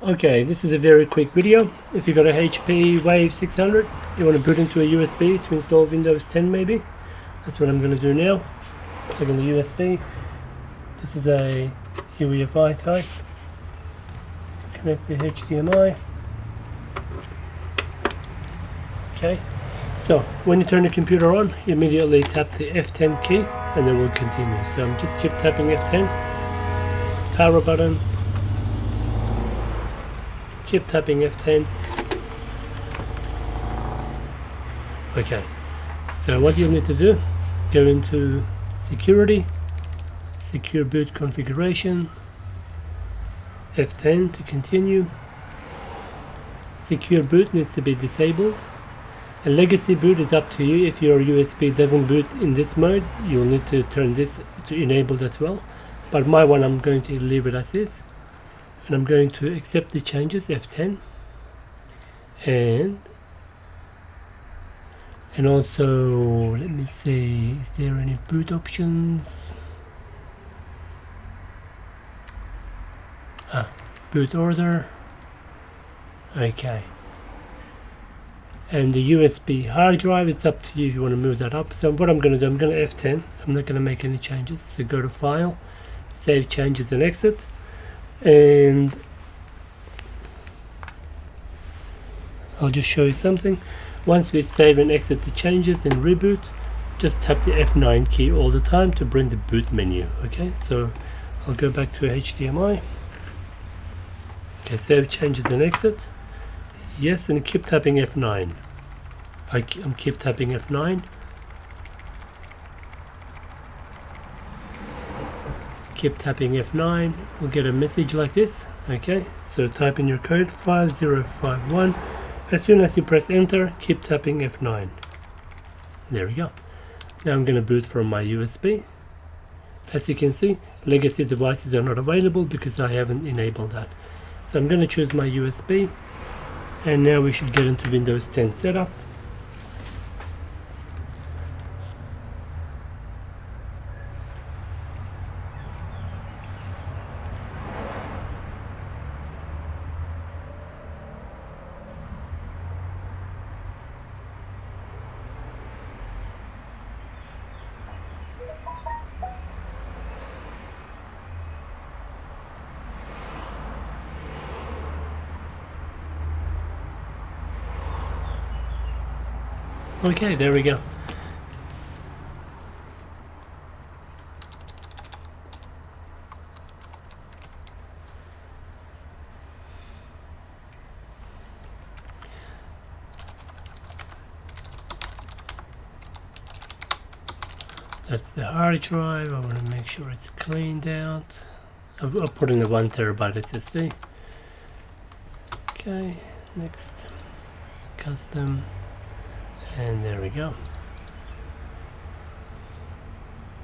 Okay, this is a very quick video. If you got a HP Wave 600, you want to boot into a USB to install Windows 10 maybe. That's what I'm going to do now. Plug in the USB. This is a UEFI type. Connect the HDMI. Okay, so when you turn the computer on, you immediately tap the F10 key and then we'll continue. So I'm just keep tapping F10, power button, keep tapping F10. Okay, so what you need to do, go into security, secure boot configuration, F10 to continue. Secure boot needs to be disabled. A legacy boot is up to you. If your USB doesn't boot in this mode, you'll need to turn this to enabled as well. But my one, I'm going to leave it as is. And I'm going to accept the changes, F10. And also, let me see, is there any boot options? Boot order. Okay. And the USB hard drive, it's up to you if you want to move that up. So what I'm going to do, I'm going to F10. I'm not going to make any changes. So go to File, Save Changes and Exit. And I'll just show you something. Once we save and exit the changes and reboot, just tap the F9 key all the time to bring the boot menu. Okay, so I'll go back to HDMI. Okay, save changes and exit. Yes, and keep tapping F9. I'm keep tapping F9. Keep tapping F9. We'll get a message like this. Okay, so type in your code 5051. As soon as you press enter, keep tapping F9. There we go. Now I'm going to boot from my USB. As you can see, legacy devices are not available because I haven't enabled that. So I'm going to choose my USB. And now we should get into Windows 10 setup. Okay, there we go. That's the hard drive. I want to make sure it's cleaned out. I'll put in the 1 terabyte SSD. Okay, next, custom. And there we go.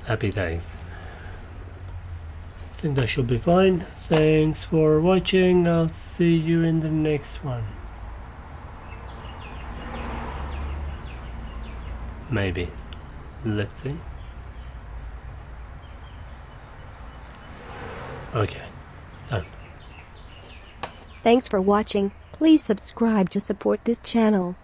Happy days. I think that should be fine. Thanks for watching. I'll see you in the next one. Maybe. Let's see. Okay. Done. Thanks for watching. Please subscribe to support this channel.